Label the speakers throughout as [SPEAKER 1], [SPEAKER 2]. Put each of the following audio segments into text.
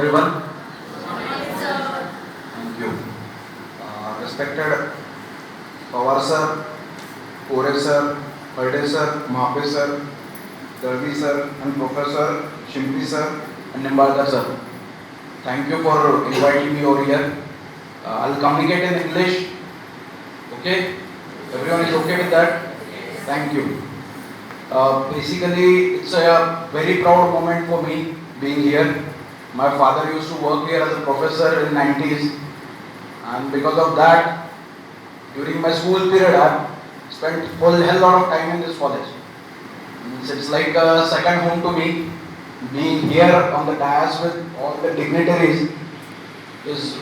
[SPEAKER 1] everyone. Thank you. Respected Pawar sir, Kore sir, Herde sir, Mahape sir, Darvi sir, and Professor Shimpri sir, and Nimbalkar sir. Thank you for inviting me over here. I'll communicate in English. Okay? Everyone is okay with that? Thank you. Basically, it's a very proud moment for me being here. My father used to work here as a professor in 90s, and because of that, during my school period, I've spent a whole hell lot of time in this college. It's like a second home to me. Being here on the dais with all the dignitaries is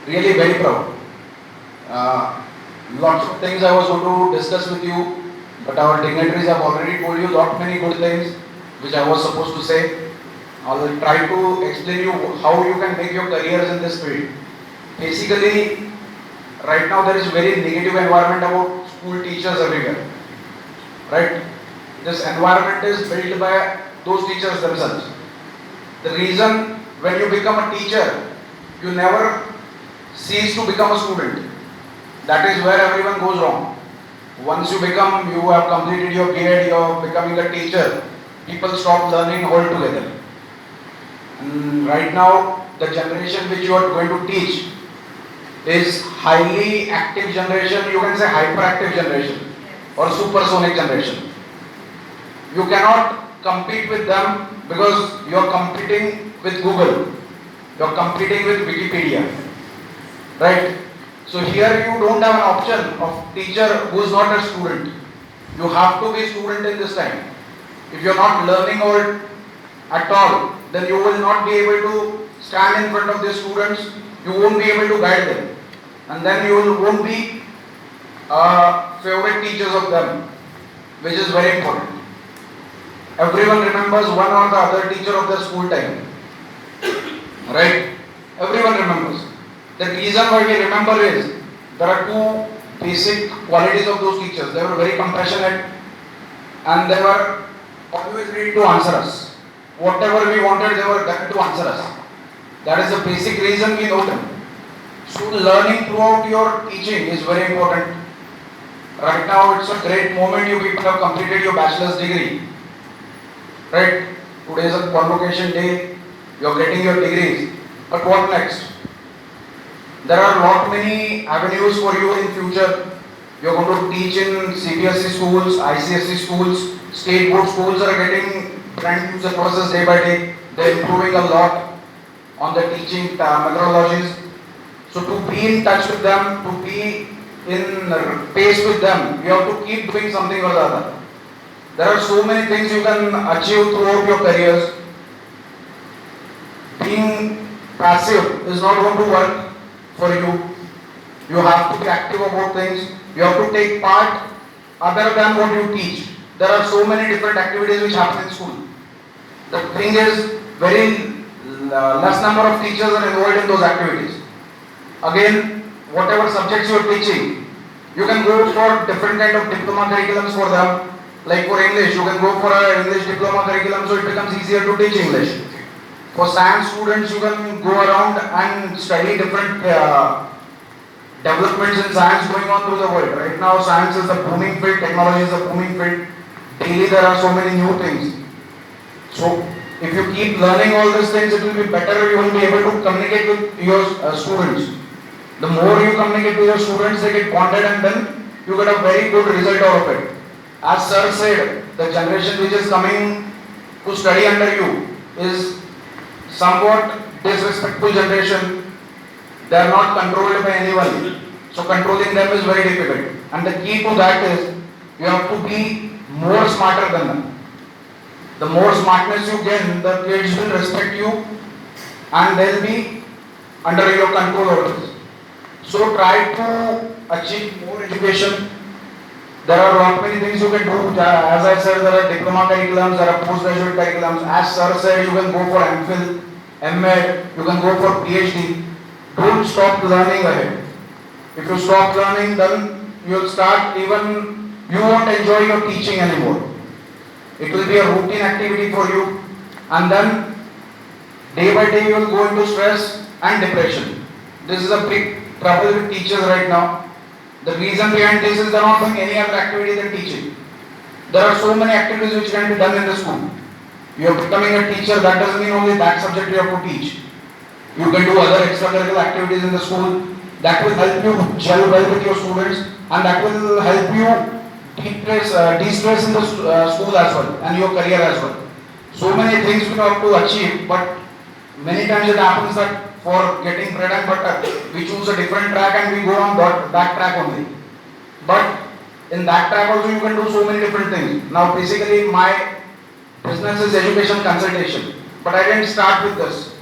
[SPEAKER 1] really very proud. Lots of things I was going to discuss with you, but our dignitaries have already told you lot many good things which I was supposed to say. I will try to explain you how you can make your careers in this field. Basically, right now there is very negative environment about school teachers everywhere. Right? This environment is built by those teachers themselves. The reason when you become a teacher, you never cease to become a student. That is where everyone goes wrong. Once you have completed your B.Ed, you are becoming a teacher, people stop learning altogether. And right now, the generation which you are going to teach is highly active generation, you can say hyperactive generation or supersonic generation. You cannot compete with them because you are competing with Google, you are competing with Wikipedia, right? So here you don't have an option of teacher who is not a student. You have to be a student in this time. If you are not learning or at all, then you will not be able to stand in front of the students, you won't be able to guide them. And then you won't be favorite teachers of them, which is very important. Everyone remembers one or the other teacher of their school time. Right? Everyone remembers. The reason why we remember is there are two basic qualities of those teachers. They were very compassionate and they were always ready to answer us. Whatever we wanted, they were there to answer us. That is the basic reason we know them. So learning throughout your teaching is very important. Right now it's a great moment you people have completed your bachelor's degree. Right? Today is a convocation day. You are getting your degrees. But what next? There are not many avenues for you in future. You are going to teach in CBSE schools, ICSE schools, state board schools are getting brand new process day by day. They are improving a lot on the teaching methodologies. So to be in touch with them, to be in pace with them, you have to keep doing something or the other. There are so many things you can achieve throughout your careers. Being passive is not going to work for you. You have to be active about things. You have to take part other than what you teach. There are so many different activities which happen in school. The thing is, very less number of teachers are involved in those activities. Again, whatever subjects you are teaching, you can go for different kind of diploma curriculums for them. Like for English, you can go for an English diploma curriculum so it becomes easier to teach English. For science students, you can go around and study different developments in science going on through the world. Right now, science is a booming field, technology is a booming field. Daily there are so many new things. So, if you keep learning all these things, it will be better. You will be able to communicate with your students. The more you communicate with your students, they get bonded and then you get a very good result out of it. As sir said, the generation which is coming to study under you is somewhat disrespectful generation. They are not controlled by anyone. So controlling them is very difficult. And the key to that is you have to be more smarter than them. The more smartness you gain, the kids will respect you and they will be under your control over this. So try to achieve more education. There are lot many things you can do. As I said, there are diploma curriculums, there are postgraduate curriculums. As sir said, you can go for MPhil, MEd, you can go for PhD. Don't stop learning ahead. If you stop learning, then you will start you won't enjoy your teaching anymore. It will be a routine activity for you. And then Day by day you will go into stress and depression. This is a big trouble with teachers right now. The reason behind this is they are not doing any other activity than teaching. There are so many activities which can be done in the school. You are becoming a teacher, that doesn't mean only that subject you have to teach. You can do other extracurricular activities in the school that will help you gel well with your students, and that will help you de-stress in the school as well and your career as well. So many things we have to achieve, but many times it happens that for getting bread and butter, we choose a different track and we go on that track only. But in that track also you can do so many different things. Now basically my business is education consultation, but I didn't start with this.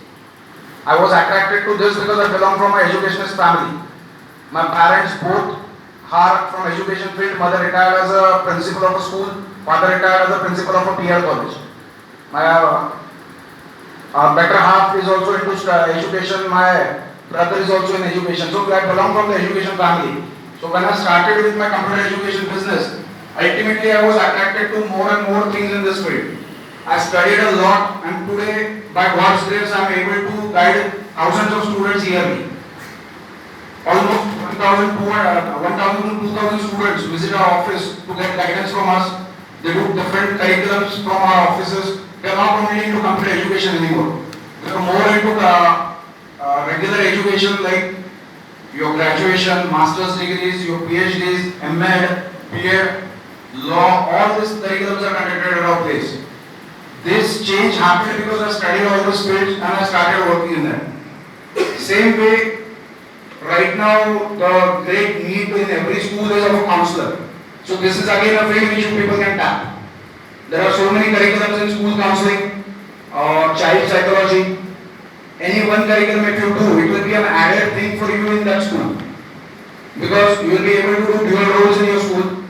[SPEAKER 1] I was attracted to this because I belong from an educationist family. My parents both are from education field. Mother retired as a principal of a school, father retired as a principal of a PR college. My better half is also into education. My brother is also in education. So I belong from the education family. So when I started with my computer education business, ultimately I was attracted to more and more things in this field. I studied a lot, and today, by God's grace, I am able to guide thousands of students yearly. Almost 1,000 to 2,000 students visit our office to get guidance from us. They do different curriculums from our offices. They are not only into computer education anymore. They are more into regular education like your graduation, master's degrees, your PhDs, MEd, BEd, law. All these curriculums are conducted at our place. This change happened because I studied all those fields and I started working in them. Same way, right now the great need in every school is of a counselor. So this is again a field which people can tap. There are so many curriculums in school counseling, child psychology. Any one curriculum if you do, it will be an added thing for you in that school. Because you will be able to do dual roles in your school.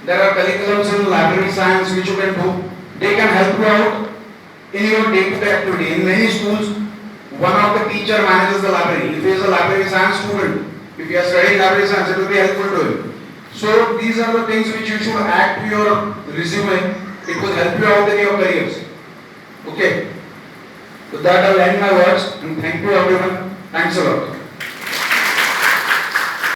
[SPEAKER 1] There are curriculums in library science which you can do. They can help you out in your day-to-day activity. In many schools, one of the teacher manages the library. If he is a library science student, if you are studying library science, it will be helpful to him. So these are the things which you should add to your resume. It will help you out in your careers. Okay. With that, I will end my words and thank you everyone. Thanks a lot.